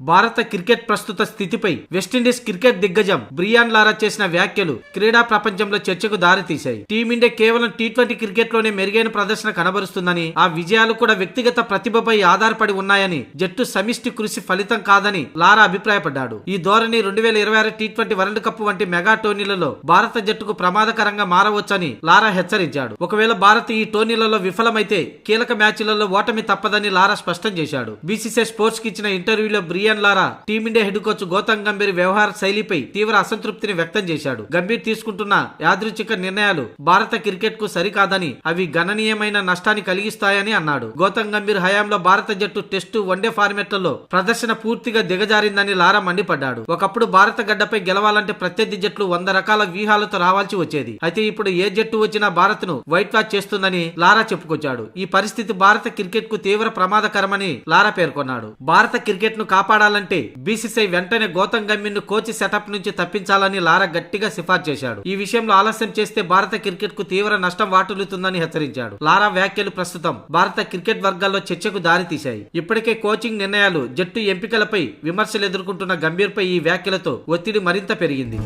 భారత క్రికెట్ ప్రస్తుత స్థితిపై వెస్టిండీస్ క్రికెట్ దిగ్గజం బ్రియాన్ లారా చేసిన వ్యాఖ్యలు క్రీడా ప్రపంచంలో చర్చకు దారితీశాయి. టీమిండియా కేవలం టీ20 క్రికెట్ లోనే మెరుగైన ప్రదర్శన కనబరుస్తుందని, ఆ విజయాలు కూడా వ్యక్తిగత ప్రతిభపై ఆధారపడి ఉన్నాయని, జట్టు సమిష్టి కృషి ఫలితం కాదని లారా అభిప్రాయపడ్డాడు. ఈ ధోరణి 2026 టీ20 వరల్డ్ కప్ వంటి మెగా టోర్నీలలో భారత జట్టుకు ప్రమాదకరంగా మారవచ్చని లారా హెచ్చరించాడు. ఒకవేళ భారత్ ఈ టోర్నీలలో విఫలమైతే కీలక మ్యాచ్లలో ఓటమి తప్పదని లారా స్పష్టం చేశాడు. బీసీసీఐ స్పోర్ట్స్ కి ఇచ్చిన ఇంటర్వ్యూలో Brian Lara team India head coach Gautam Gambhir వ్యవహార శైలిపై తీవ్ర అసంతృప్తిని వ్యక్తం చేశాడు. గంభీర్ తీసుకుంటున్న యాదృచ్ఛిక నిర్ణయాలు భారత క్రికెట్ కు సరికాదని, అవి గణనీయమైన నష్టాన్ని కలిగిస్తాయని అన్నాడు. గౌతమ్ గంభీర్ హయాంలో భారత జట్టు టెస్టు, వన్డే ఫార్మాట్లలో ప్రదర్శన పూర్తిగా దిగజారిందని లారా మండిపడ్డాడు. ఒకప్పుడు భారత గడ్డపై గెలవాలంటే ప్రత్యర్థి జట్లు 100 రకాల వ్యూహాలతో రావాల్సి వచ్చేది. అయితే ఇప్పుడు ఏ జట్టు వచ్చినా భారత్ ను వైట్ వాష్ చేస్తుందని లారా చెప్పుకొచ్చాడు. ఈ పరిస్థితి భారత క్రికెట్ కు తీవ్ర ప్రమాదకరమని లారా పేర్కొన్నాడు. భారత క్రికెట్ ను కాపాడాలంటే బీసీసీఐ వెంటనే గౌతమ్ గంభీర్ ను కోచ్ సెటప్ నుంచి తప్పించాలని లారా గట్టిగా సిఫార్సు చేశాడు. ఈ విషయంలో ఆలస్యం చేస్తే భారత క్రికెట్ కు తీవ్ర నష్టం వాటిల్లుతుందని హెచ్చరించాడు. లారా వ్యాఖ్యలు ప్రస్తుతం భారత క్రికెట్ వర్గాల్లో చర్చకు దారితీశాయి. ఇప్పటికే కోచింగ్ నిర్ణయాలు, జట్టు ఎంపికలపై విమర్శలు ఎదుర్కొంటున్న గంభీర్ పై ఈ వ్యాఖ్యలతో ఒత్తిడి మరింత పెరిగింది.